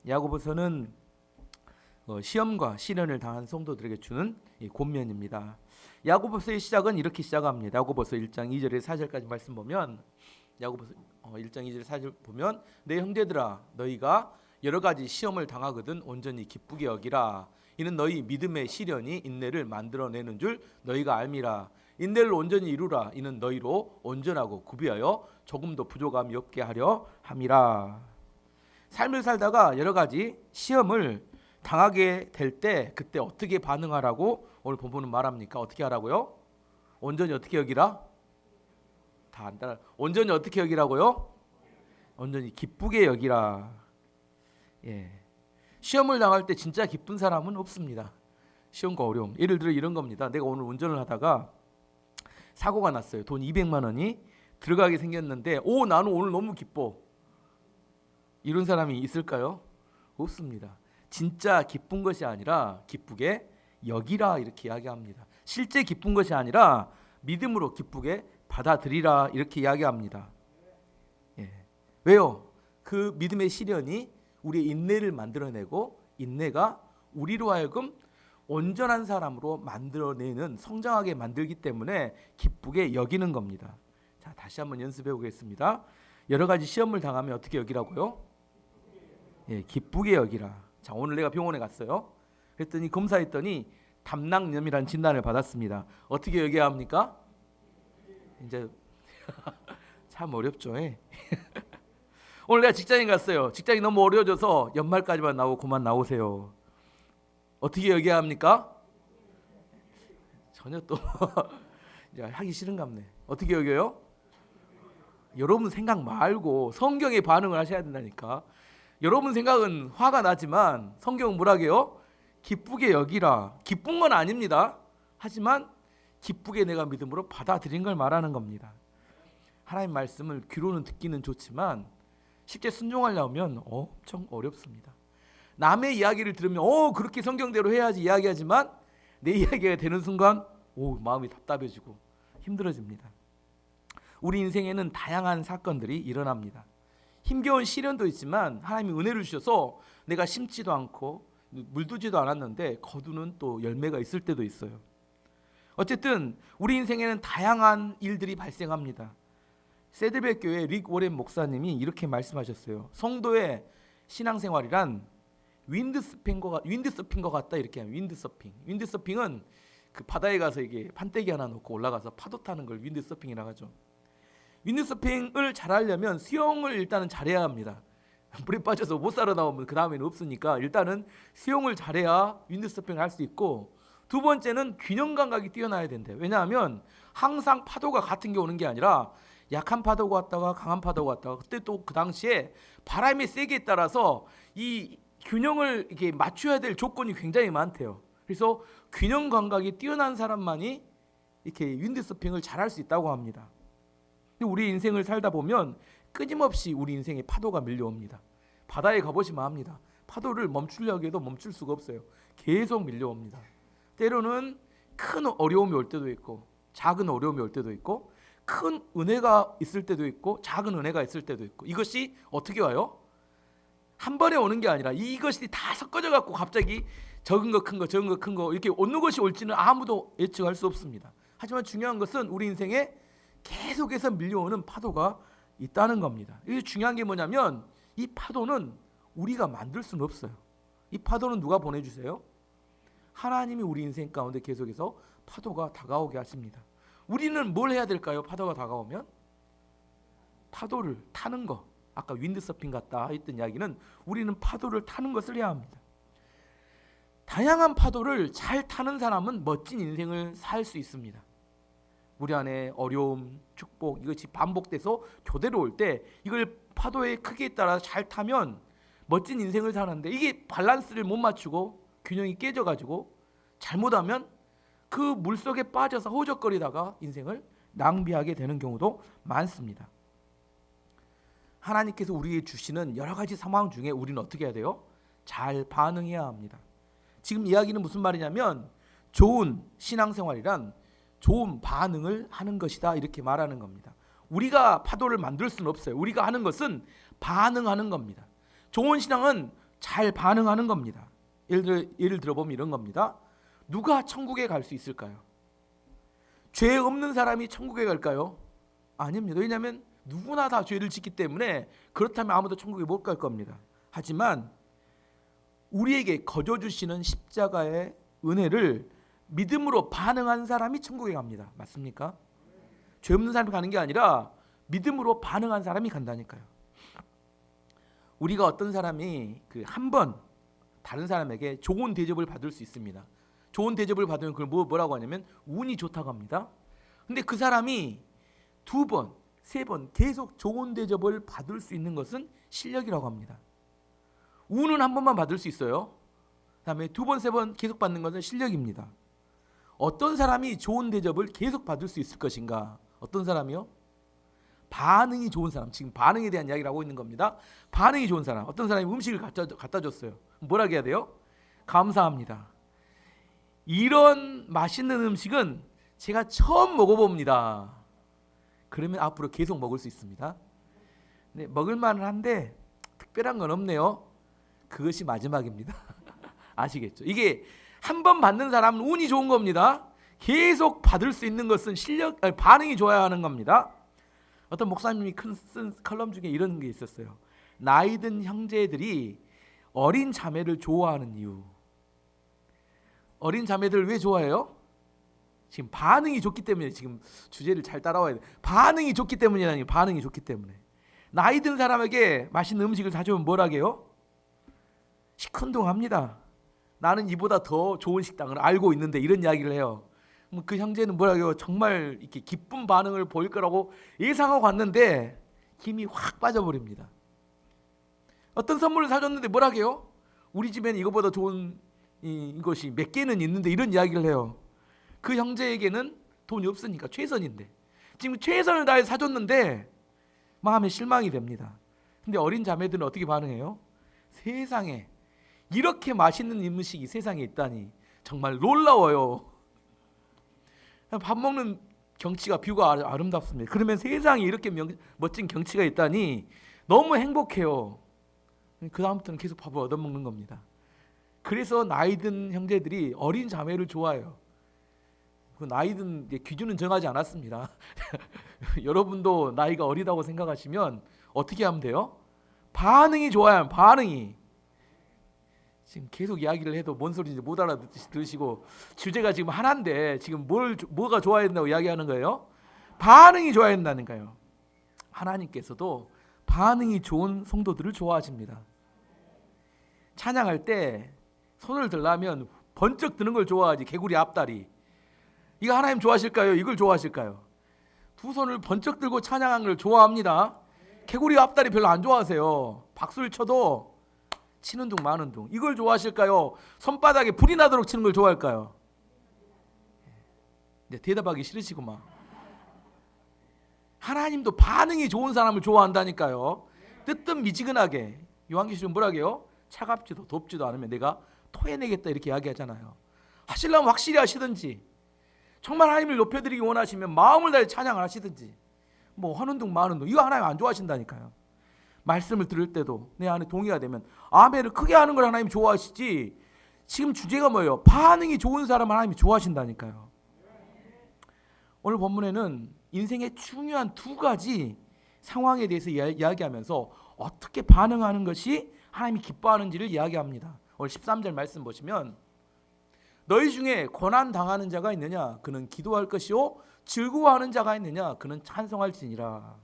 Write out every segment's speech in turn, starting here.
야고보서는 시험과 시련을 당한 성도들에게 주는 권면입니다. 야고보서의 시작은 이렇게 시작합니다. 야고보서 1장 2절에 4절까지 말씀 보면 야고보서 1장 2절 4절 보면 내 형제들아 너희가 여러 가지 시험을 당하거든 온전히 기쁘게 여기라. 이는 너희 믿음의 시련이 인내를 만들어내는 줄 너희가 알미라. 인내를 온전히 이루라. 이는 너희로 온전하고 구비하여 조금도 부족함이 없게 하려 함이라. 삶을 살다가 여러 가지 시험을 당하게 될 때 그때 어떻게 반응하라고 오늘 본문은 말합니까? 어떻게 하라고요? 온전히 어떻게 여기라? 다 안 따라. 온전히 어떻게 여기라고요? 온전히 기쁘게 여기라. 시험을 당할 때 진짜 기쁜 사람은 없습니다. 시험과 어려움. 예를 들어 이런 겁니다. 내가 오늘 운전을 하다가 사고가 났어요. 돈 200만 원이 들어가게 생겼는데 나는 오늘 너무 기뻐. 이런 사람이 있을까요? 없습니다. 진짜 기쁜 것이 아니라 기쁘게 여기라 이렇게 이야기합니다. 실제 기쁜 것이 아니라 믿음으로 기쁘게 받아들이라 이렇게 이야기합니다. 왜요? 그 믿음의 시련이 우리의 인내를 만들어내고 인내가 우리로 하여금 온전한 사람으로 만들어내는 성장하게 만들기 때문에 기쁘게 여기는 겁니다. 자, 다시 한번 연습해 보겠습니다. 여러 가지 시험을 당하면 어떻게 여기라고요? 기쁘게 여기라. 자, 오늘 내가 병원에 갔어요. 그랬더니 검사했더니 담낭염이라는 진단을 받았습니다. 어떻게 여겨야 합니까? 이제 참 어렵죠. 오늘 내가 직장인 갔어요. 직장이 너무 어려워져서 연말까지만 나오고 그만 나오세요. 어떻게 여겨야 합니까? 전혀 또 이제 하기 싫은갑네. 어떻게 여겨요? 여러분 생각 말고 성경에 반응을 하셔야 된다니까. 여러분 생각은 화가 나지만 성경은 뭐라고요? 기쁘게 여기라. 기쁜 건 아닙니다. 하지만 기쁘게 내가 믿음으로 받아들인 걸 말하는 겁니다. 하나님 말씀을 귀로는 듣기는 좋지만 쉽게 순종하려면 엄청 어렵습니다. 남의 이야기를 들으면 그렇게 성경대로 해야지 이야기하지만 내 이야기가 되는 순간 마음이 답답해지고 힘들어집니다. 우리 인생에는 다양한 사건들이 일어납니다. 힘겨운 시련도 있지만 하나님이 은혜를 주셔서 내가 심지도 않고 물두지도 않았는데 거두는 또 열매가 있을 때도 있어요. 어쨌든 우리 인생에는 다양한 일들이 발생합니다. 세드백 교회 릭 워렌 목사님이 이렇게 말씀하셨어요. 성도의 신앙생활이란 윈드서핑과 같다 이렇게 하면 윈드서핑은 그 바다에 가서 이게 판때기 하나 놓고 올라가서 파도 타는 걸 윈드서핑이라고 하죠. 윈드서핑을 잘하려면 수영을 일단은 잘해야 합니다. 물에 빠져서 못 살아나오면 그 다음에는 없으니까 일단은 수영을 잘해야 윈드서핑을 할 수 있고, 두 번째는 균형 감각이 뛰어나야 된대요. 왜냐하면 항상 파도가 같은 게 오는 게 아니라 약한 파도가 왔다가 강한 파도가 왔다가, 그때 또 그 당시에 바람의 세기에 따라서 이 균형을 이렇게 맞춰야 될 조건이 굉장히 많대요. 그래서 균형 감각이 뛰어난 사람만이 이렇게 윈드서핑을 잘할 수 있다고 합니다. 우리 인생을 살다 보면 끊임없이 우리 인생에 파도가 밀려옵니다. 바다에 가보시면 압니다. 파도를 멈추려고 해도 멈출 수가 없어요. 계속 밀려옵니다. 때로는 큰 어려움이 올 때도 있고 작은 어려움이 올 때도 있고 큰 은혜가 있을 때도 있고 작은 은혜가 있을 때도 있고, 이것이 어떻게 와요? 한 번에 오는 게 아니라 이것이 다 섞어져 갖고 갑자기 적은 거 큰 거 적은 거 큰 거 이렇게 어느 것이 올지는 아무도 예측할 수 없습니다. 하지만 중요한 것은 우리 인생에 계속해서 밀려오는 파도가 있다는 겁니다. 이게 중요한 게 뭐냐면 이 파도는 우리가 만들 수는 없어요. 이 파도는 누가 보내주세요? 하나님이 우리 인생 가운데 계속해서 파도가 다가오게 하십니다. 우리는 뭘 해야 될까요? 파도가 다가오면 파도를 타는 거. 아까 윈드서핑 같다 했던 이야기는 우리는 파도를 타는 것을 해야 합니다. 다양한 파도를 잘 타는 사람은 멋진 인생을 살 수 있습니다. 우리 안에 어려움, 축복 이것이 반복돼서 교대로 올 때 이걸 파도의 크기에 따라 잘 타면 멋진 인생을 사는데, 이게 밸런스를 못 맞추고 균형이 깨져가지고 잘못하면 그 물속에 빠져서 허우적거리다가 인생을 낭비하게 되는 경우도 많습니다. 하나님께서 우리에게 주시는 여러 가지 상황 중에 우리는 어떻게 해야 돼요? 잘 반응해야 합니다. 지금 이야기는 무슨 말이냐면 좋은 신앙생활이란 좋은 반응을 하는 것이다 이렇게 말하는 겁니다. 우리가 파도를 만들 수는 없어요. 우리가 하는 것은 반응하는 겁니다. 좋은 신앙은 잘 반응하는 겁니다. 예를 들어보면 이런 겁니다. 누가 천국에 갈 수 있을까요? 죄 없는 사람이 천국에 갈까요? 아닙니다. 왜냐하면 누구나 다 죄를 짓기 때문에 그렇다면 아무도 천국에 못 갈 겁니다. 하지만 우리에게 거저 주시는 십자가의 은혜를 믿음으로 반응한 사람이 천국에 갑니다. 맞습니까? 죄 없는 사람이 가는 게 아니라 믿음으로 반응한 사람이 간다니까요. 우리가 어떤 사람이 한 번 다른 사람에게 좋은 대접을 받을 수 있습니다. 좋은 대접을 받으면 그걸 뭐라고 하냐면 운이 좋다고 합니다. 근데 그 사람이 2번, 3번 계속 좋은 대접을 받을 수 있는 것은 실력이라고 합니다. 운은 한 번만 받을 수 있어요. 그다음에 2번, 3번 계속 받는 것은 실력입니다. 어떤 사람이 좋은 대접을 계속 받을 수 있을 것인가? 어떤 사람이요? 반응이 좋은 사람. 지금 반응에 대한 이야기를 하고 있는 겁니다. 반응이 좋은 사람. 어떤 사람이 음식을 갖다 줬어요. 뭐라고 해야 돼요? 감사합니다. 이런 맛있는 음식은 제가 처음 먹어봅니다. 그러면 앞으로 계속 먹을 수 있습니다. 네, 먹을만은 한데 특별한 건 없네요. 그것이 마지막입니다. 아시겠죠? 이게 한 번 받는 사람은 운이 좋은 겁니다. 계속 받을 수 있는 것은 반응이 좋아야 하는 겁니다. 어떤 목사님이 쓴 칼럼 중에 이런 게 있었어요. 나이 든 형제들이 어린 자매를 좋아하는 이유. 어린 자매들 왜 좋아해요? 지금 반응이 좋기 때문에. 지금 주제를 잘 따라와야 돼. 반응이 좋기 때문이라니. 반응이 좋기 때문에. 나이 든 사람에게 맛있는 음식을 사주면 뭐라게요? 시큰둥합니다. 나는 이보다 더 좋은 식당을 알고 있는데, 이런 이야기를 해요. 그 형제는 뭐라고요? 정말 이렇게 기쁜 반응을 보일 거라고 예상하고 갔는데 힘이 확 빠져버립니다. 어떤 선물을 사줬는데 뭐라고요? 우리 집에는 이거보다 좋은 이것이 몇 개는 있는데, 이런 이야기를 해요. 그 형제에게는 돈이 없으니까 최선인데, 지금 최선을 다해 사줬는데 마음에 실망이 됩니다. 근데 어린 자매들은 어떻게 반응해요? 세상에 이렇게 맛있는 음식이 세상에 있다니 정말 놀라워요. 밥 먹는 경치가, 뷰가 아름답습니다. 그러면 세상에 이렇게 멋진 경치가 있다니 너무 행복해요. 그 다음부터는 계속 밥을 얻어먹는 겁니다. 그래서 나이든 형제들이 어린 자매를 좋아해요. 그 나이든 기준은 정하지 않았습니다. 여러분도 나이가 어리다고 생각하시면 어떻게 하면 돼요? 반응이 좋아야 하면, 반응이. 지금 계속 이야기를 해도 뭔 소리인지 못 알아들으시고, 주제가 지금 하나인데 지금 뭐가 좋아야 된다고 이야기하는 거예요? 반응이 좋아야 된다니까요. 하나님께서도 반응이 좋은 성도들을 좋아하십니다. 찬양할 때 손을 들라면 번쩍 드는 걸 좋아하지, 개구리 앞다리. 이거 하나님 좋아하실까요? 이걸 좋아하실까요? 두 손을 번쩍 들고 찬양하는 걸 좋아합니다. 개구리 앞다리 별로 안 좋아하세요. 박수를 쳐도 치는 둥 마는 둥. 이걸 좋아하실까요? 손바닥에 불이 나도록 치는 걸 좋아할까요? 네, 대답하기 싫으시구만. 하나님도 반응이 좋은 사람을 좋아한다니까요. 뜨뜻미지근하게. 요한계시록 뭐라게요? 차갑지도 덥지도 않으면 내가 토해내겠다, 이렇게 이야기하잖아요. 하시려면 확실히 하시든지, 정말 하나님을 높여드리기 원하시면 마음을 다해 찬양을 하시든지, 뭐 하는 둥 마는 둥, 이거 하나님 안 좋아하신다니까요. 말씀을 들을 때도 내 안에 동의가 되면 아멘을 크게 하는 걸 하나님 좋아하시지, 지금 주제가 뭐예요? 반응이 좋은 사람을 하나님이 좋아하신다니까요. 오늘 본문에는 인생의 중요한 2가지 상황에 대해서 이야기하면서 어떻게 반응하는 것이 하나님이 기뻐하는지를 이야기합니다. 오늘 13절 말씀 보시면, 너희 중에 고난 당하는 자가 있느냐? 그는 기도할 것이요, 즐거워하는 자가 있느냐? 그는 찬송할지니라.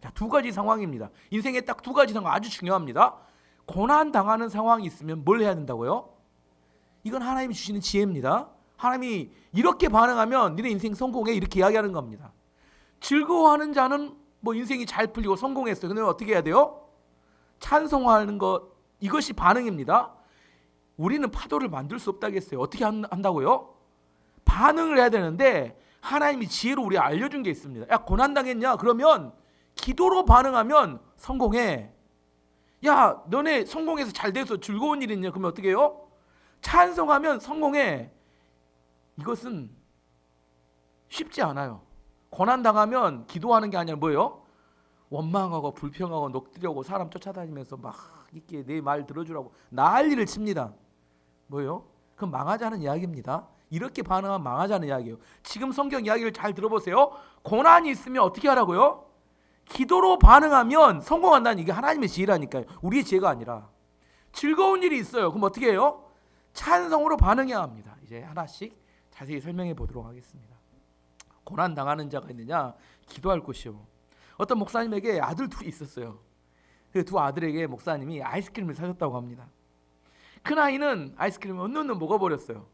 자, 2가지 상황입니다. 인생에 딱 2가지 상황 아주 중요합니다. 고난 당하는 상황이 있으면 뭘 해야 된다고요? 이건 하나님이 주시는 지혜입니다. 하나님이 이렇게 반응하면 너네 인생 성공해, 이렇게 이야기하는 겁니다. 즐거워하는 자는 뭐 인생이 잘 풀리고 성공했어요. 근데 어떻게 해야 돼요? 찬송하는 것, 이것이 반응입니다. 우리는 파도를 만들 수 없다겠어요. 어떻게 한다고요? 반응을 해야 되는데 하나님이 지혜로 우리가 알려준 게 있습니다. 야, 고난당했냐? 그러면 기도로 반응하면 성공해. 야, 너네 성공해서 잘 돼서 즐거운 일 있냐? 그러면 어떻게 해요? 찬송하면 성공해. 이것은 쉽지 않아요. 고난당하면 기도하는 게 아니라 뭐예요? 원망하고 불평하고 녹들여고 사람 쫓아다니면서 막 있게 내 말 들어주라고 난리를 칩니다. 뭐요? 그럼 망하자는 이야기입니다. 이렇게 반응하면 망하자는 이야기예요. 지금 성경 이야기를 잘 들어보세요. 고난이 있으면 어떻게 하라고요? 기도로 반응하면 성공한다는, 이게 하나님의 지혜라니까요. 우리의 지혜가 아니라. 즐거운 일이 있어요. 그럼 어떻게 해요? 찬성으로 반응해야 합니다. 이제 하나씩 자세히 설명해 보도록 하겠습니다. 고난 당하는 자가 있느냐? 기도할 것이요. 어떤 목사님에게 아들 둘이 있었어요. 그 두 아들에게 목사님이 아이스크림을 사줬다고 합니다. 큰 아이는 아이스크림을 언능 먹어버렸어요.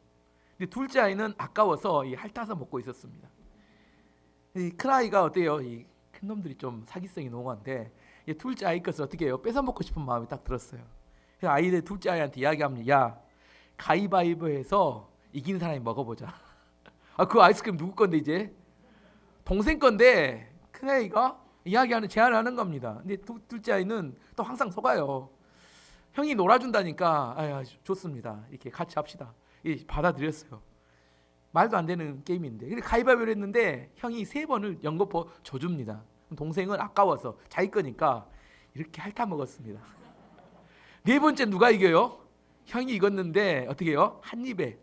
근데 둘째 아이는 아까워서 핥아서 먹고 있었습니다. 이 큰 아이가 어때요? 이 큰 놈들이 좀 사기성이 농후한데 둘째 아이 것을 어떻게 해요? 뺏어 먹고 싶은 마음이 딱 들었어요. 그래서 아이들 둘째 아이한테 이야기합니다. 야, 가위바위보해서 이긴 사람이 먹어보자. 그 아이스크림 누구 건데 이제? 동생 건데 큰 아이가 이야기하는 제안을 하는 겁니다. 근데 둘째 아이는 또 항상 속아요. 형이 놀아준다니까 아야 좋습니다. 이렇게 같이 합시다. 받아들였어요. 말도 안 되는 게임인데. 근데 가위바위보를 했는데 형이 3번을 연거푸 줘줍니다. 동생은 아까워서 자기 거니까 이렇게 핥아 먹었습니다. 4번째 누가 이겨요? 형이 이겼는데 어떻게 해요? 한 입에.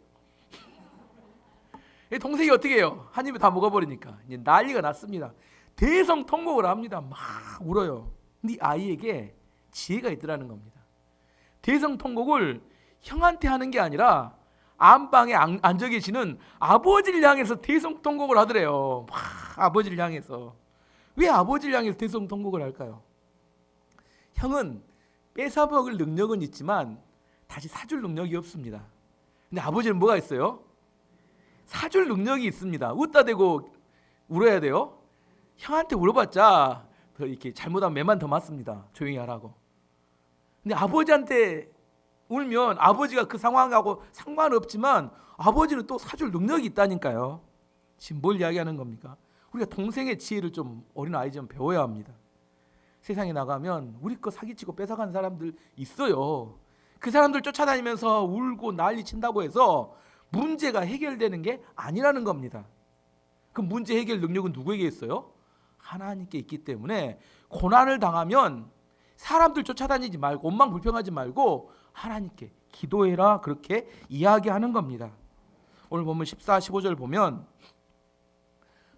동생이 어떻게 해요? 한 입에 다 먹어버리니까 이제 난리가 났습니다. 대성통곡을 합니다. 막 울어요. 근데 아이에게 지혜가 있더라는 겁니다. 대성통곡을 형한테 하는 게 아니라 안방에 앉아 계시는 아버지를 향해서 대성통곡을 하더래요. 막 아버지를 향해서. 왜 아버지를 향해서 대성통곡을 할까요? 형은 뺏어먹을 능력은 있지만 다시 사줄 능력이 없습니다. 근데 아버지는 뭐가 있어요? 사줄 능력이 있습니다. 웃다 대고 울어야 돼요. 형한테 울어봤자 더 이렇게 잘못하면 매만 더 맞습니다. 조용히 하라고. 근데 아버지한테 울면 아버지가 그 상황하고 상관없지만 아버지는 또 사줄 능력이 있다니까요. 지금 뭘 이야기하는 겁니까? 우리가 동생의 지혜를 좀 어린 아이처럼 배워야 합니다. 세상에 나가면 우리 거 사기치고 뺏어가는 사람들 있어요. 그 사람들 쫓아다니면서 울고 난리 친다고 해서 문제가 해결되는 게 아니라는 겁니다. 그 문제 해결 능력은 누구에게 있어요? 하나님께 있기 때문에 고난을 당하면 사람들 쫓아다니지 말고 원망불평하지 말고 하나님께 기도해라, 그렇게 이야기하는 겁니다. 오늘 보면 14, 15절 보면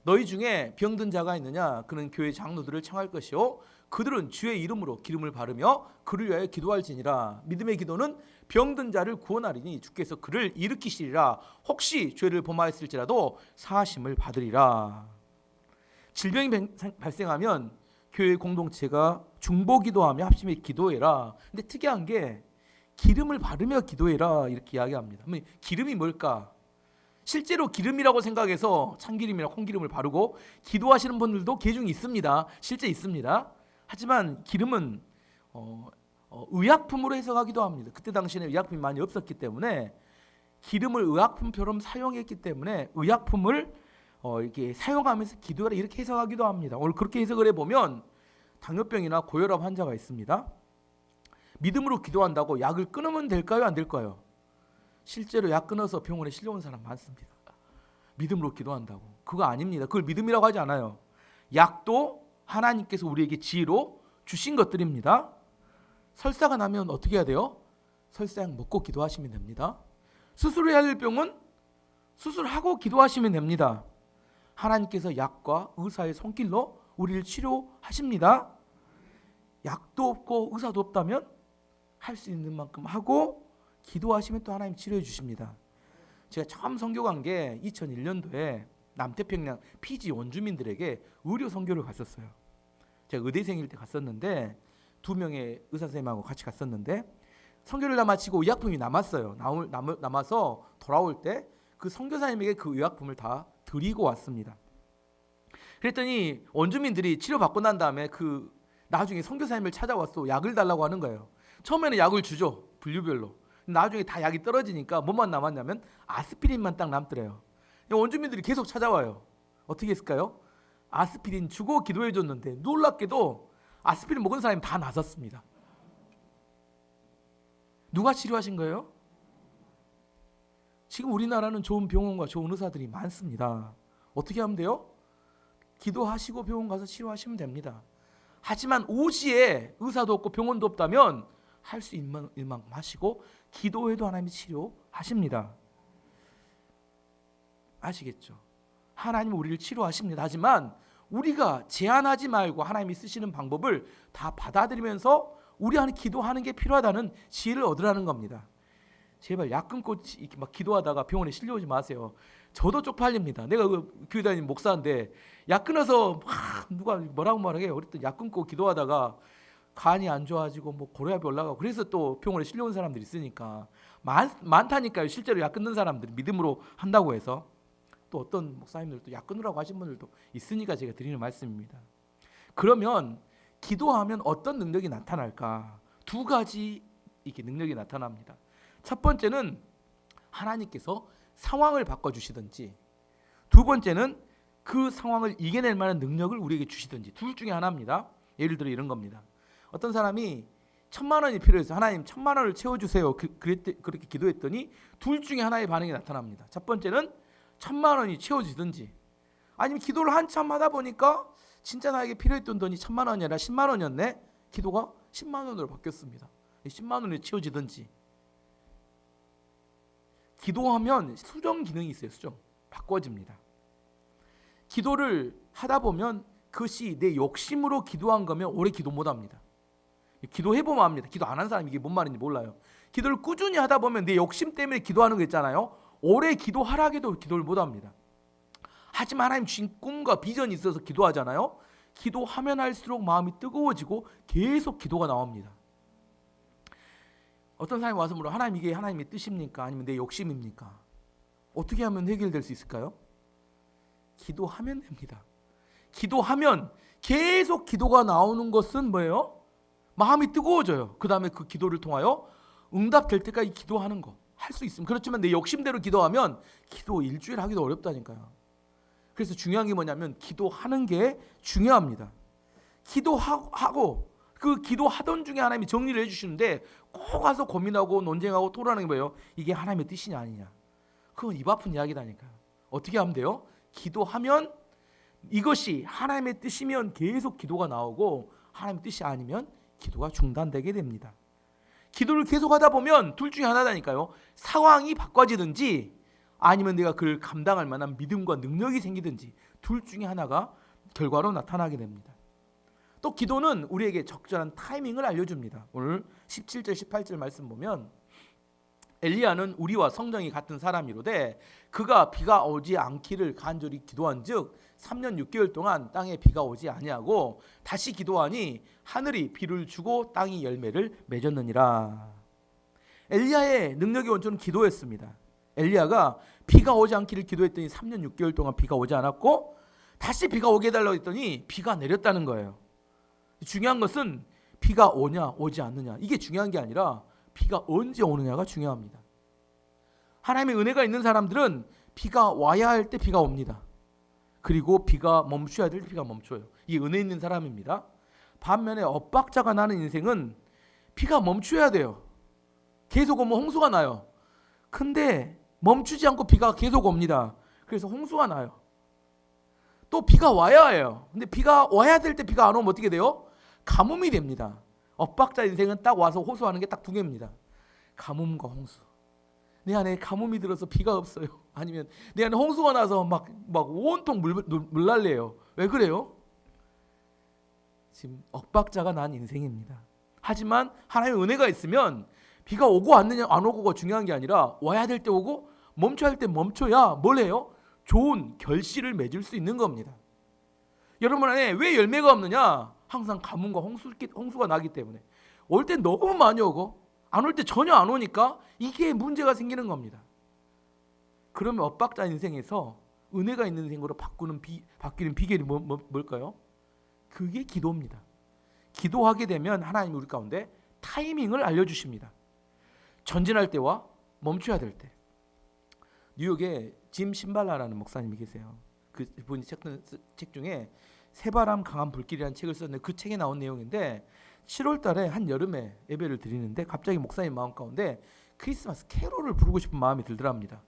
너희 중에 병든 자가 있느냐? 그는 교회 장로들을 청할 것이요 그들은 주의 이름으로 기름을 바르며 그를 위하여 기도할지니라. 믿음의 기도는 병든 자를 구원하리니 주께서 그를 일으키시리라. 혹시 죄를 범하였을지라도 사하심을 받으리라. 질병이 발생하면 교회 공동체가 중보기도하며 합심해 기도해라. 근데 특이한 게 기름을 바르며 기도해라 이렇게 이야기합니다. 기름이 뭘까? 실제로 기름이라고 생각해서 참기름이나 콩기름을 바르고 기도하시는 분들도 계중 있습니다. 실제 있습니다. 하지만 기름은 의약품으로 해석하기도 합니다. 그때 당시에는 의약품이 많이 없었기 때문에 기름을 의약품처럼 사용했기 때문에 의약품을 이렇게 사용하면서 기도하라 이렇게 해석하기도 합니다. 오늘 그렇게 해석을 해보면 당뇨병이나 고혈압 환자가 있습니다. 믿음으로 기도한다고 약을 끊으면 될까요? 안 될까요? 실제로 약 끊어서 병원에 실려온 사람 많습니다. 믿음으로 기도한다고. 그거 아닙니다. 그걸 믿음이라고 하지 않아요. 약도 하나님께서 우리에게 지혜로 주신 것들입니다. 설사가 나면 어떻게 해야 돼요? 설사약 먹고 기도하시면 됩니다. 수술해야 될 병은 수술하고 기도하시면 됩니다. 하나님께서 약과 의사의 손길로 우리를 치료하십니다. 약도 없고 의사도 없다면 할 수 있는 만큼 하고 기도하시면 또 하나님 치료해 주십니다. 제가 처음 선교 간 게 2001년도에 남태평양 피지 원주민들에게 의료 선교를 갔었어요. 제가 의대생일 때 갔었는데 2명의 의사 선생님하고 같이 갔었는데 선교를 다 마치고 의약품이 남았어요. 남아서 돌아올 때 그 선교사님에게 그 의약품을 다 드리고 왔습니다. 그랬더니 원주민들이 치료받고 난 다음에 그 나중에 선교사님을 찾아와서 약을 달라고 하는 거예요. 처음에는 약을 주죠. 분류별로. 나중에 다 약이 떨어지니까 뭐만 남았냐면 아스피린만 딱 남더래요. 원주민들이 계속 찾아와요. 어떻게 했을까요? 아스피린 주고 기도해 줬는데 놀랍게도 아스피린 먹은 사람이 다 나섰습니다. 누가 치료하신 거예요? 지금 우리나라는 좋은 병원과 좋은 의사들이 많습니다. 어떻게 하면 돼요? 기도하시고 병원 가서 치료하시면 됩니다. 하지만 오지에 의사도 없고 병원도 없다면 할 수 있는 만큼 하시고 기도해도 하나님이 치료하십니다. 아시겠죠? 하나님은 우리를 치료하십니다. 하지만 우리가 제한하지 말고 하나님이 쓰시는 방법을 다 받아들이면서 우리 안에 기도하는 게 필요하다는 지혜를 얻으라는 겁니다. 제발 약 끊고 이렇게 막 기도하다가 병원에 실려오지 마세요. 저도 쪽팔립니다. 내가 교회 다니는 목사인데 약 끊어서 막 누가 뭐라고 말하게 그랬더니 약 끊고 기도하다가 간이 안 좋아지고 뭐 고혈압이 올라가고 그래서 또 병원에 실려온 사람들이 있으니까 많다니까요. 실제로 약 끊는 사람들이 믿음으로 한다고 해서 또 어떤 목사님들도 약 끊으라고 하신 분들도 있으니까 제가 드리는 말씀입니다. 그러면 기도하면 어떤 능력이 나타날까? 두 가지 이렇게 능력이 나타납니다. 첫 번째는 하나님께서 상황을 바꿔주시든지, 두 번째는 그 상황을 이겨낼 만한 능력을 우리에게 주시든지, 둘 중에 하나입니다. 예를 들어 이런 겁니다. 어떤 사람이 1,000만 원이 필요해서 하나님 1,000만 원을 채워주세요. 그렇게 기도했더니 둘 중에 하나의 반응이 나타납니다. 첫 번째는 1,000만 원이 채워지든지, 아니면 기도를 한참 하다 보니까 진짜 나에게 필요했던 돈이 1,000만 원이 아니라 10만 원이었네. 기도가 10만 원으로 바뀌었습니다. 10만 원이 채워지든지. 기도하면 수정 기능이 있어요. 수정. 바꿔집니다. 기도를 하다 보면 그것이 내 욕심으로 기도한 거면 오래 기도 못합니다. 기도해보면 압니다. 기도 안 한 사람이 이게 뭔 말인지 몰라요. 기도를 꾸준히 하다 보면 내 욕심 때문에 기도하는 거 있잖아요. 오래 기도하라고 해도 기도를 못합니다. 하지만 하나님 주신 꿈과 비전이 있어서 기도하잖아요. 기도하면 할수록 마음이 뜨거워지고 계속 기도가 나옵니다. 어떤 사람이 와서 물어, 하나님 이게 하나님의 뜻입니까? 아니면 내 욕심입니까? 어떻게 하면 해결될 수 있을까요? 기도하면 됩니다. 기도하면 계속 기도가 나오는 것은 뭐예요? 마음이 뜨거워져요. 그 다음에 그 기도를 통하여 응답될 때까지 기도하는 거 할 수 있습니다. 그렇지만 내 욕심대로 기도하면 기도 일주일 하기도 어렵다니까요. 그래서 중요한 게 뭐냐면 기도하는 게 중요합니다. 기도하고 그 기도하던 중에 하나님이 정리를 해주시는데 꼭 가서 고민하고 논쟁하고 토론하는 게 뭐예요? 이게 하나님의 뜻이냐 아니냐. 그건 입 아픈 이야기다니까요. 어떻게 하면 돼요? 기도하면 이것이 하나님의 뜻이면 계속 기도가 나오고 하나님의 뜻이 아니면 기도가 중단되게 됩니다. 기도를 계속하다 보면 둘 중에 하나다니까요. 상황이 바꿔지든지 아니면 내가 그걸 감당할 만한 믿음과 능력이 생기든지 둘 중에 하나가 결과로 나타나게 됩니다. 또 기도는 우리에게 적절한 타이밍을 알려줍니다. 오늘 17절 18절 말씀 보면 엘리야는 우리와 성정이 같은 사람이로되 그가 비가 오지 않기를 간절히 기도한즉 3년 6개월 동안 땅에 비가 오지 아니하고 다시 기도하니 하늘이 비를 주고 땅이 열매를 맺었느니라. 엘리야의 능력의 원천은 기도였습니다. 엘리야가 비가 오지 않기를 기도했더니 3년 6개월 동안 비가 오지 않았고 다시 비가 오게 해달라고 했더니 비가 내렸다는 거예요. 중요한 것은 비가 오냐 오지 않느냐 이게 중요한 게 아니라 비가 언제 오느냐가 중요합니다. 하나님의 은혜가 있는 사람들은 비가 와야 할 때 비가 옵니다. 그리고 비가 멈춰야 될 때 비가 멈춰요. 이게 은혜 있는 사람입니다. 반면에 엇박자가 나는 인생은 비가 멈춰야 돼요. 계속 오면 홍수가 나요. 근데 멈추지 않고 비가 계속 옵니다. 그래서 홍수가 나요. 또 비가 와야 해요. 근데 비가 와야 될 때 비가 안 오면 어떻게 돼요? 가뭄이 됩니다. 엇박자 인생은 딱 와서 호소하는 게 딱 두 개입니다. 가뭄과 홍수. 내 안에 가뭄이 들어서 비가 없어요. 아니면 내 안에 홍수가 나서 막 온통 물 날래요. 왜 그래요? 지금 엇박자가 난 인생입니다. 하지만 하나님의 은혜가 있으면 비가 오고 왔느냐 안 오고가 중요한 게 아니라 와야 될 때 오고 멈춰야 할 때 멈춰야 뭘 해요? 좋은 결실을 맺을 수 있는 겁니다. 여러분 안에 왜 열매가 없느냐? 항상 가뭄과 홍수가 나기 때문에 올 때 너무 많이 오고 안 올 때 전혀 안 오니까 이게 문제가 생기는 겁니다. 그러면 엇박자 인생에서 은혜가 있는 인생으로 바뀌는 비결이 뭘까요? 그게 기도입니다. 기도하게 되면 하나님이 우리 가운데 타이밍을 알려주십니다. 전진할 때와 멈춰야 될 때. 뉴욕에 짐 신발라라는 목사님이 계세요. 그분이 책 중에 새바람 강한 불길이라는 책을 썼는데 그 책에 나온 내용인데 7월 달에 한 여름에 예배를 드리는데 갑자기 목사님 마음 가운데 크리스마스 캐롤을 부르고 싶은 마음이 들더랍니다.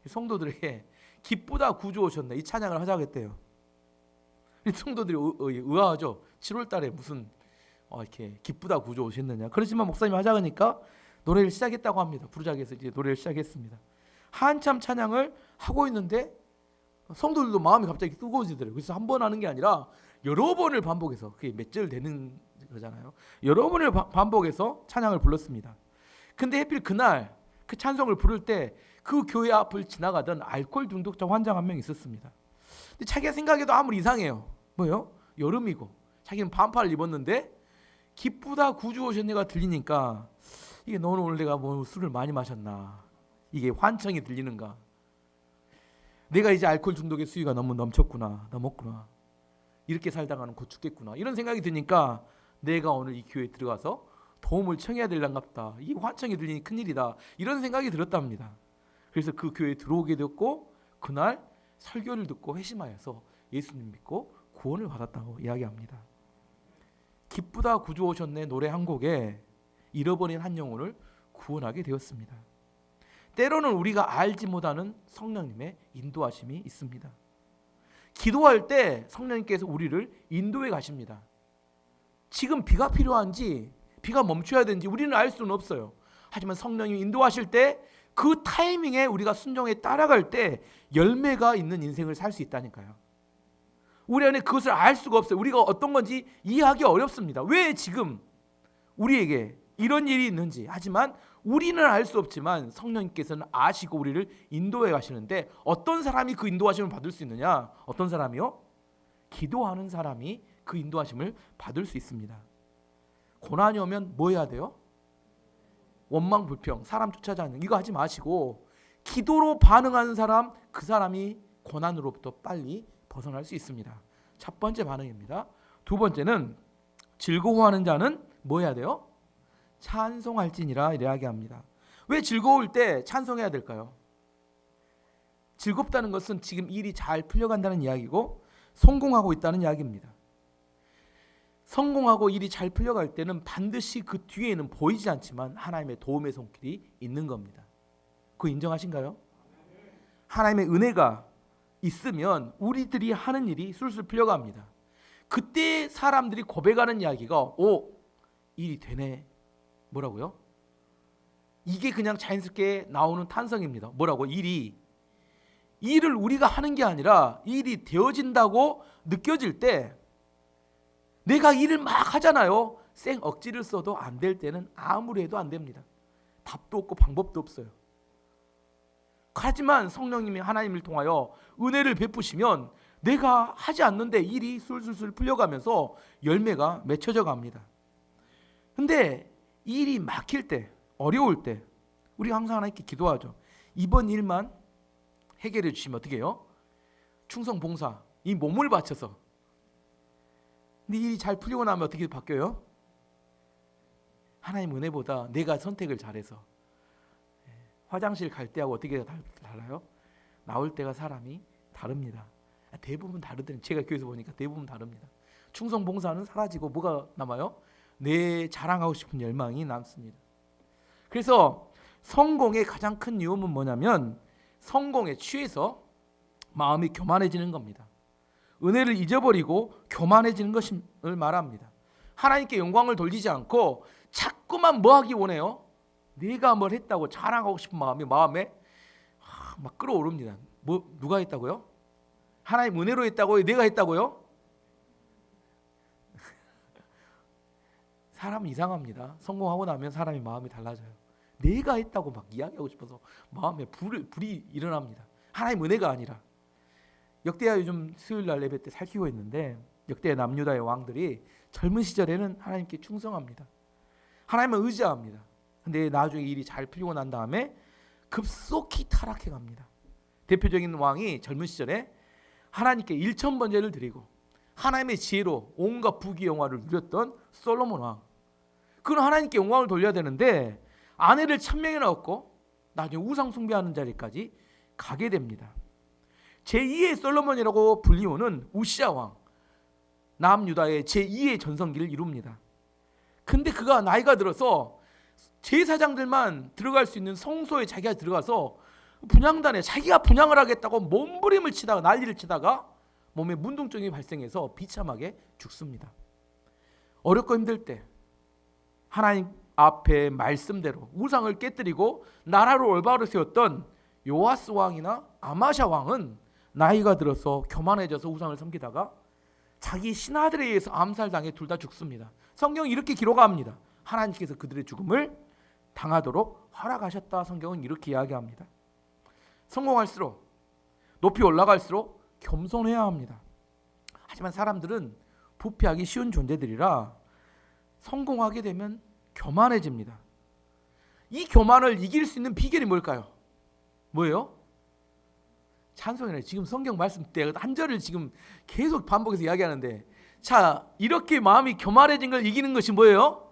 성도들에게 기쁘다 구주 오셨네 이 찬양을 하자고 했대요. 성도들이 의아하죠. 7월 달에 무슨 이렇게 기쁘다 구주 오셨느냐. 그렇지만 목사님 하자니까 노래를 시작했다고 합니다. 부르자기에서 이제 노래를 시작했습니다. 한참 찬양을 하고 있는데 성도들도 마음이 갑자기 뜨거워지더라고요. 그래서 한 번 하는 게 아니라 여러 번을 반복해서, 그게 몇 절 되는 거잖아요. 여러 번을 반복해서 찬양을 불렀습니다. 근데 하필 그날 그 찬송을 부를 때 그 교회 앞을 지나가던 알코올 중독자 환자 한 명 있었습니다. 근데 자기가 생각해도 아무리 이상해요. 뭐요? 여름이고 자기는 반팔을 입었는데 기쁘다 구주 오셨네가 들리니까 이게 너는 오늘 내가 뭐 술을 많이 마셨나, 이게 환청이 들리는가, 내가 이제 알코올 중독의 수위가 너무 넘었구나, 이렇게 살다가는 곧 죽겠구나, 이런 생각이 드니까 내가 오늘 이 교회에 들어가서 도움을 청해야 될랑갑다, 이 환청이 들리니 큰일이다, 이런 생각이 들었답니다. 그래서 그 교회에 들어오게 되었고 그날 설교를 듣고 회심하여서 예수님 믿고 구원을 받았다고 이야기합니다. 기쁘다 구주 오셨네 노래 한 곡에 잃어버린 한 영혼을 구원하게 되었습니다. 때로는 우리가 알지 못하는 성령님의 인도하심이 있습니다. 기도할 때 성령님께서 우리를 인도해 가십니다. 지금 비가 필요한지 비가 멈춰야 되는지 우리는 알 수는 없어요. 하지만 성령님이 인도하실 때 그 타이밍에 우리가 순종에 따라갈 때 열매가 있는 인생을 살 수 있다니까요. 우리 안에 그것을 알 수가 없어요. 우리가 어떤 건지 이해하기 어렵습니다. 왜 지금 우리에게 이런 일이 있는지. 하지만 우리는 알 수 없지만 성령님께서는 아시고 우리를 인도해 가시는데, 어떤 사람이 그 인도하심을 받을 수 있느냐? 어떤 사람이요? 기도하는 사람이 그 인도하심을 받을 수 있습니다. 고난이 오면 뭐 해야 돼요? 원망 불평, 사람 쫓아지 않는 이거 하지 마시고 기도로 반응하는 사람, 그 사람이 고난으로부터 빨리 벗어날 수 있습니다. 첫 번째 반응입니다. 두 번째는 즐거워하는 자는 뭐 해야 돼요? 찬송할지니라 이야기합니다. 왜 즐거울 때 찬송해야 될까요? 즐겁다는 것은 지금 일이 잘 풀려간다는 이야기고 성공하고 있다는 이야기입니다. 성공하고 일이 잘 풀려갈 때는 반드시 그 뒤에는 보이지 않지만 하나님의 도움의 손길이 있는 겁니다. 그거 인정하신가요? 하나님의 은혜가 있으면 우리들이 하는 일이 술술 풀려갑니다. 그때 사람들이 고백하는 이야기가 일이 되네. 뭐라고요? 이게 그냥 자연스럽게 나오는 탄성입니다. 뭐라고? 일을 우리가 하는 게 아니라 일이 되어진다고 느껴질 때, 내가 일을 막 하잖아요. 생 억지를 써도 안 될 때는 아무리 해도 안 됩니다. 답도 없고 방법도 없어요. 하지만 성령님이 하나님을 통하여 은혜를 베푸시면 내가 하지 않는데 일이 술술술 풀려가면서 열매가 맺혀져 갑니다. 근데 일이 막힐 때, 어려울 때 우리가 항상 하나님께 기도하죠. 이번 일만 해결해 주시면 어떻게 해요? 충성 봉사, 이 몸을 바쳐서. 근데 일이 잘 풀리고 나면 어떻게 바뀌어요? 하나님 은혜보다 내가 선택을 잘해서. 화장실 갈 때하고 어떻게 달라요? 나올 때가 사람이 다릅니다. 대부분 다르더니 제가 교회에서 보니까 대부분 다릅니다. 충성 봉사는 사라지고 뭐가 남아요? 내 자랑하고 싶은 열망이 남습니다. 그래서 성공의 가장 큰 위험은 뭐냐면 성공에 취해서 마음이 교만해지는 겁니다. 은혜를 잊어버리고 교만해지는 것을 말합니다. 하나님께 영광을 돌리지 않고 자꾸만 뭐 하기 원해요? 내가 뭘 했다고 자랑하고 싶은 마음에 막 끌어오릅니다. 누가 했다고요? 하나님 은혜로 했다고요? 내가 했다고요? 사람은 이상합니다. 성공하고 나면 사람이 마음이 달라져요. 내가 했다고 막 이야기하고 싶어서 마음에 불이 일어납니다. 하나님 은혜가 아니라. 역대하 요즘 수요일날 예배 때 살피고 있는데, 역대 남유다의 왕들이 젊은 시절에는 하나님께 충성합니다. 하나님을 의지합니다. 근데 나중에 일이 잘 풀리고 난 다음에 급속히 타락해 갑니다. 대표적인 왕이 젊은 시절에 하나님께 1000번제를 드리고 하나님의 지혜로 온갖 부귀영화를 누렸던 솔로몬 왕. 그는 하나님께 영광을 돌려야 되는데 아내를 1000명이나 얻고 나중에 우상 숭배하는 자리까지 가게 됩니다. 제2의 솔로몬이라고 불리우는 우시아 왕, 남유다의 제2의 전성기를 이룹니다. 근데 그가 나이가 들어서 제사장들만 들어갈 수 있는 성소에 자기가 들어가서 분향단에 자기가 분향을 하겠다고 몸부림을 치다가 난리를 치다가 몸에 문둥증이 발생해서 비참하게 죽습니다. 어렵고 힘들 때 하나님 앞에 말씀대로 우상을 깨뜨리고 나라를 올바로 세웠던 요아스 왕이나 아마샤 왕은 나이가 들어서 교만해져서 우상을 섬기다가 자기 신하들에 의해서 암살당해 둘 다 죽습니다. 성경이 이렇게 기록합니다. 하나님께서 그들의 죽음을 당하도록 허락하셨다. 성경은 이렇게 이야기합니다. 성공할수록 높이 올라갈수록 겸손해야 합니다. 하지만 사람들은 부패하기 쉬운 존재들이라 성공하게 되면 교만해집니다. 이 교만을 이길 수 있는 비결이 뭘까요? 뭐예요? 찬송이네. 지금 성경 말씀 때 한 절을 지금 계속 반복해서 이야기하는데, 자, 이렇게 마음이 교만해진 걸 이기는 것이 뭐예요?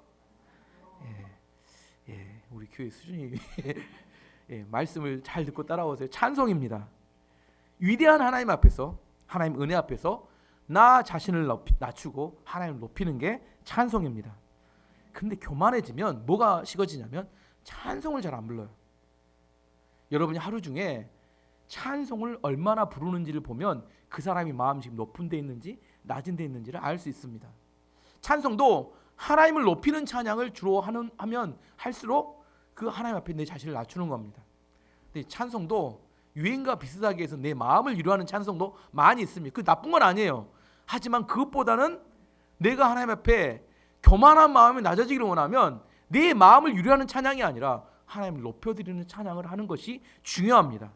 우리 교회 수준이 말씀을 잘 듣고 따라오세요. 찬송입니다. 위대한 하나님 앞에서, 하나님 은혜 앞에서 나 자신을 낮추고 하나님을 높이는 게 찬송입니다. 근데 교만해지면 뭐가 식어지냐면 찬송을 잘 안 불러요. 여러분이 하루 중에 찬송을 얼마나 부르는지를 보면 그 사람이 마음이 지금 높은 데 있는지 낮은 데 있는지를 알 수 있습니다. 찬송도 하나님을 높이는 찬양을 주로 하면 할수록 그 하나님 앞에 내 자신을 낮추는 겁니다. 근데 찬송도 유행과 비슷하게 해서 내 마음을 위로하는 찬송도 많이 있습니다. 그 나쁜 건 아니에요. 하지만 그것보다는 내가 하나님 앞에 교만한 마음이 낮아지기를 원하면 내 마음을 위로하는 찬양이 아니라 하나님을 높여드리는 찬양을 하는 것이 중요합니다.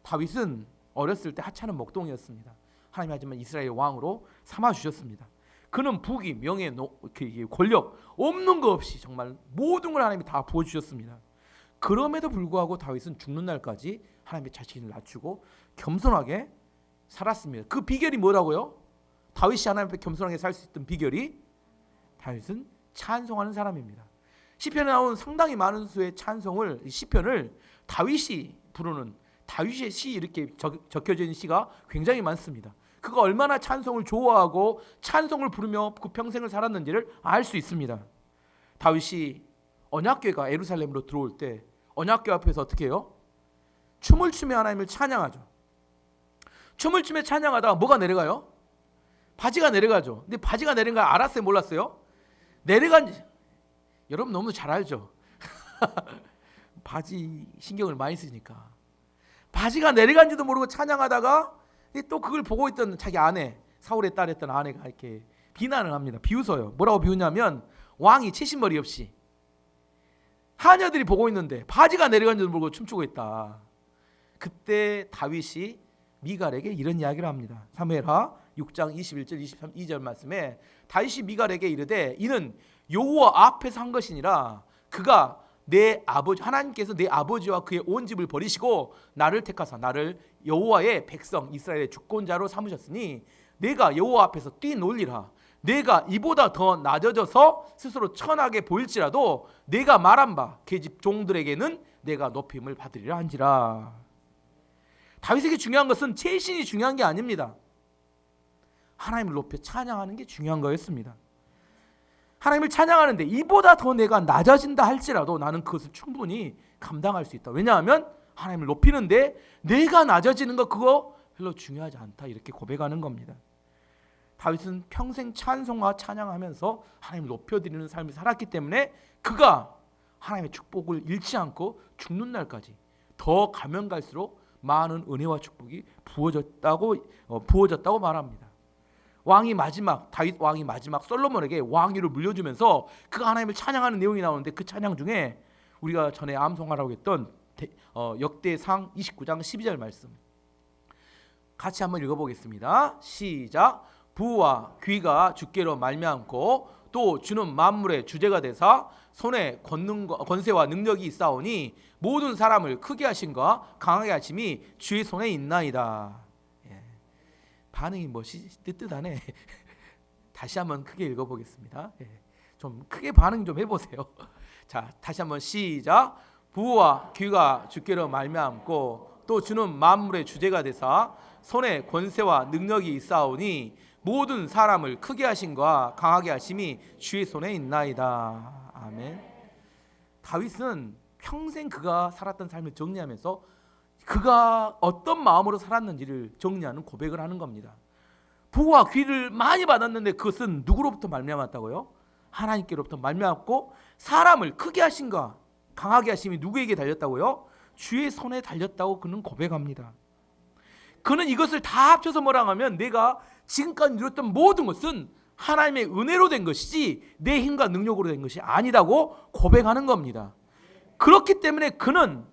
다윗은 어렸을 때 하찮은 목동이었습니다. 하나님 하지만 이스라엘 왕으로 삼아주셨습니다. 그는 부귀, 명예, 권력 없는 것 없이 정말 모든 걸 하나님이 다 부어주셨습니다. 그럼에도 불구하고 다윗은 죽는 날까지 하나님의 자신을 낮추고 겸손하게 살았습니다. 그 비결이 뭐라고요? 다윗이 하나님 앞에 겸손하게 살 수 있던 비결이 다윗은 찬송하는 사람입니다. 시편에 나온 상당히 많은 수의 찬송을, 시편을 다윗이 부르는 다윗의 시 이렇게 적혀져 있는 시가 굉장히 많습니다. 그가 얼마나 찬송을 좋아하고 찬송을 부르며 그 평생을 살았는지를 알 수 있습니다. 다윗이 언약궤가 예루살렘으로 들어올 때 언약궤 앞에서 어떻게 해요? 춤을 추며 하나님을 찬양하죠. 춤을 추며 찬양하다가 뭐가 내려가요? 바지가 내려가죠. 근데 바지가 내린 걸 알았어요? 몰랐어요? 여러분 너무 잘 알죠? 바지 신경을 많이 쓰니까. 바지가 내려간지도 모르고 찬양하다가 또 그걸 보고 있던 자기 아내, 사울의 딸이었던 아내가 이렇게 비난을 합니다. 비웃어요. 뭐라고 비웃냐면 왕이 채신머리 없이 하녀들이 보고 있는데 바지가 내려간지도 모르고 춤추고 있다. 그때 다윗이 미갈에게 이런 이야기를 합니다. 사무엘하 6장 21절 22절 말씀에 다윗이 미갈에게 이르되 이는 여호와 앞에서 한 것이니라. 그가 내 아버지 하나님께서 내 아버지와 그의 온 집을 버리시고 나를 택하사 나를 여호와의 백성 이스라엘의 주권자로 삼으셨으니 내가 여호와 앞에서 뛰놀리라. 내가 이보다 더 낮아져서 스스로 천하게 보일지라도 내가 말한 바 계집 종들에게는 내가 높임을 받으리라 한지라. 다윗에게 중요한 것은 채신이 중요한 게 아닙니다. 하나님을 높여 찬양하는 게 중요한 거였습니다. 하나님을 찬양하는데 이보다 더 내가 낮아진다 할지라도 나는 그것을 충분히 감당할 수 있다. 왜냐하면 하나님을 높이는데 내가 낮아지는 거 그거 별로 중요하지 않다. 이렇게 고백하는 겁니다. 다윗은 평생 찬송과 찬양하면서 하나님을 높여드리는 삶을 살았기 때문에 그가 하나님의 축복을 잃지 않고 죽는 날까지 더 가면 갈수록 많은 은혜와 축복이 부어졌다고 말합니다. 다윗 왕이 마지막 솔로몬에게 왕위를 물려주면서 그가 하나님을 찬양하는 내용이 나오는데 그 찬양 중에 우리가 전에 암송하라고 했던 역대상 29장 12절 말씀 같이 한번 읽어보겠습니다. 시작. 부와 귀가 주께로 말미암고 또 주는 만물의 주제가 되사 손에 권세와 능력이 있사오니 모든 사람을 크게 하심과 강하게 하심이 주의 손에 있나이다. 반응이 뜨뜻하네. 다시 한번 크게 읽어보겠습니다. 좀 크게 반응 좀 해보세요. 자, 다시 한번 시작. 부와 귀가 주께로 말미암고 또 주는 만물의 주제가 되사 손에 권세와 능력이 있사오니 모든 사람을 크게 하심과 강하게 하심이 주의 손에 있나이다. 아멘. 다윗은 평생 그가 살았던 삶을 정리하면서 그가 어떤 마음으로 살았는지를 정리하는 고백을 하는 겁니다. 부와 귀를 많이 받았는데 그것은 누구로부터 말미암았다고요? 하나님께로부터 말미암았고, 사람을 크게 하신가 강하게 하심이 누구에게 달렸다고요? 주의 손에 달렸다고 그는 고백합니다. 그는 이것을 다 합쳐서 뭐라고 하면, 내가 지금까지 누렸던 모든 것은 하나님의 은혜로 된 것이지 내 힘과 능력으로 된 것이 아니다고 고백하는 겁니다. 그렇기 때문에 그는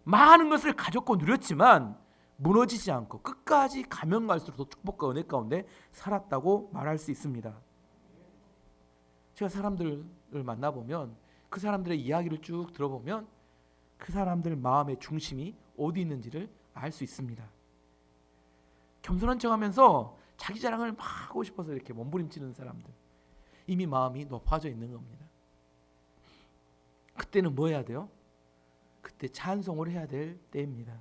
많은 것을 가졌고 누렸지만 무너지지 않고 끝까지 가면 갈수록 축복과 은혜 가운데 살았다고 말할 수 있습니다. 제가 사람들을 만나보면, 그 사람들의 이야기를 쭉 들어보면 그 사람들 마음의 중심이 어디 있는지를 알 수 있습니다. 겸손한 척하면서 자기 자랑을 막 하고 싶어서 이렇게 몸부림치는 사람들, 이미 마음이 높아져 있는 겁니다. 그때는 뭐 해야 돼요? 그때 찬송을 해야 될 때입니다.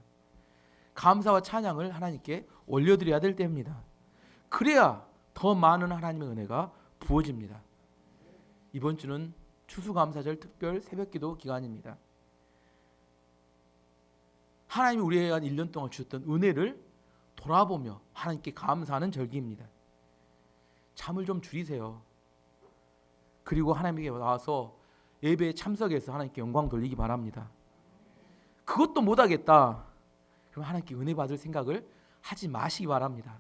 감사와 찬양을 하나님께 올려드려야 될 때입니다. 그래야 더 많은 하나님의 은혜가 부어집니다. 이번 주는 추수감사절 특별 새벽기도 기간입니다. 하나님이 우리에게 한 1년 동안 주셨던 은혜를 돌아보며 하나님께 감사하는 절기입니다. 잠을 좀 줄이세요. 그리고 하나님께 나와서 예배에 참석해서 하나님께 영광 돌리기 바랍니다. 그것도 못하겠다, 그럼 하나님께 은혜 받을 생각을 하지 마시기 바랍니다.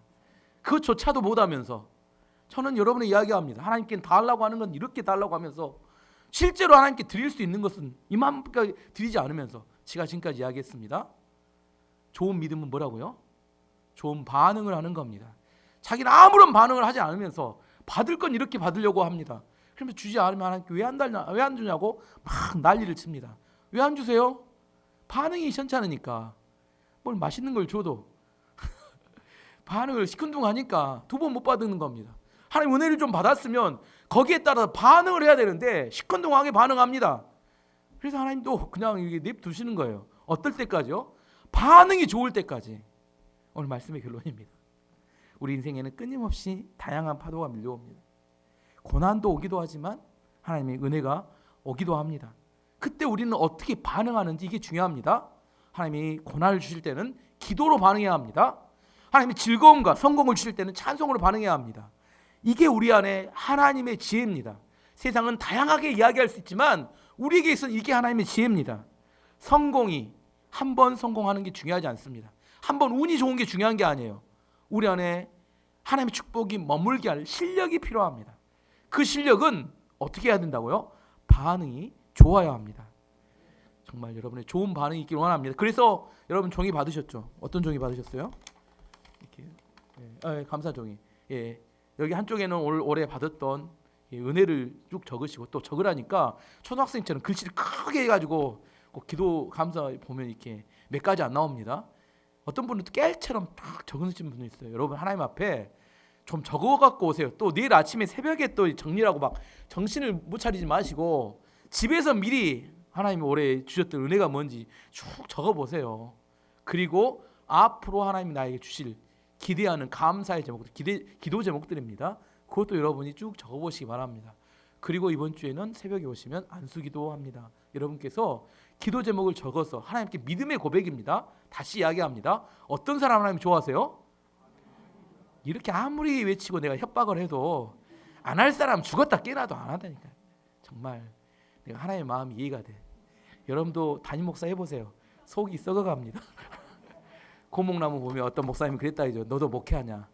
그것조차도 못하면서, 저는 여러분의 이야기합니다. 하나님께 달라고 하는 건 이렇게 달라고 하면서 실제로 하나님께 드릴 수 있는 것은 이만큼까지 드리지 않으면서, 제가 지금까지 이야기했습니다. 좋은 믿음은 뭐라고요? 좋은 반응을 하는 겁니다. 자기는 아무런 반응을 하지 않으면서 받을 건 이렇게 받으려고 합니다. 그러면 주지 않으면 하나님께 왜 안 주냐고 막 난리를 칩니다. 왜 안 주세요? 반응이 시원찮으니까. 뭘 맛있는 걸 줘도 반응을 시큰둥하니까 두 번 못 받는 겁니다. 하나님 은혜를 좀 받았으면 거기에 따라서 반응을 해야 되는데 시큰둥하게 반응합니다. 그래서 하나님도 그냥 이게 냅두시는 거예요. 어떨 때까지요? 반응이 좋을 때까지. 오늘 말씀의 결론입니다. 우리 인생에는 끊임없이 다양한 파도가 밀려옵니다. 고난도 오기도 하지만 하나님의 은혜가 오기도 합니다. 그때 우리는 어떻게 반응하는지, 이게 중요합니다. 하나님이 고난을 주실 때는 기도로 반응해야 합니다. 하나님이 즐거움과 성공을 주실 때는 찬송으로 반응해야 합니다. 이게 우리 안에 하나님의 지혜입니다. 세상은 다양하게 이야기할 수 있지만 우리에게 있어서 이게 하나님의 지혜입니다. 성공이 한 번 성공하는 게 중요하지 않습니다. 한 번 운이 좋은 게 중요한 게 아니에요. 우리 안에 하나님의 축복이 머물게 할 실력이 필요합니다. 그 실력은 어떻게 해야 된다고요? 반응이 좋아야 합니다. 정말 여러분의 좋은 반응이 있기를 원합니다. 그래서 여러분 종이 받으셨죠? 어떤 종이 받으셨어요? 이렇게 감사 종이. 여기 한쪽에는 올해 받았던 은혜를 쭉 적으시고, 또 적으라니까 초등학생처럼 글씨를 크게 해가지고 기도 감사 보면 이렇게 몇 가지 안 나옵니다. 어떤 분은 깨알처럼 딱 적으신 분도 있어요. 여러분 하나님 앞에 좀 적어갖고 오세요. 또 내일 아침에 새벽에 또 정리라고 막 정신을 못 차리지 마시고 집에서 미리 하나님이 올해 주셨던 은혜가 뭔지 쭉 적어보세요. 그리고 앞으로 하나님이 나에게 주실 기대하는 감사의 제목들, 기도 제목들입니다. 그것도 여러분이 쭉 적어보시기 바랍니다. 그리고 이번 주에는 새벽에 오시면 안수기도 합니다. 여러분께서 기도 제목을 적어서 하나님께 믿음의 고백입니다. 다시 이야기합니다. 어떤 사람 하나님 좋아하세요? 이렇게 아무리 외치고 내가 협박을 해도 안 할 사람 죽었다 깨나도 안 한다니까. 정말 내가 하나님의 마음이 이해가 돼. 여러분도 담임 목사 해보세요. 속이 썩어갑니다. 고목나무 보면 어떤 목사님이 그랬다 이죠. 너도 목회하냐?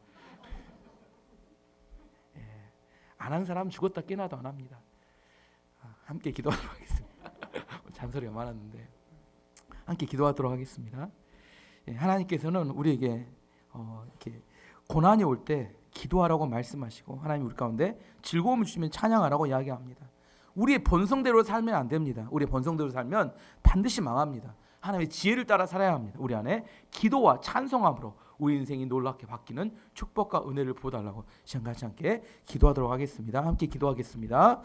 안 한 사람 죽었다 깨나도 안 합니다. 함께 기도하도록 하겠습니다. 잔소리가 많았는데 함께 기도하도록 하겠습니다. 하나님께서는 우리에게 이렇게 고난이 올 때 기도하라고 말씀하시고, 하나님 우리 가운데 즐거움을 주시면 찬양하라고 이야기합니다. 우리의 본성대로 살면 안 됩니다. 우리의 본성대로 살면 반드시 망합니다. 하나님의 지혜를 따라 살아야 합니다. 우리 안에 기도와 찬송함으로 우리 인생이 놀랍게 바뀌는 축복과 은혜를 부어달라고 시간 같이 함께 기도하도록 하겠습니다. 함께 기도하겠습니다.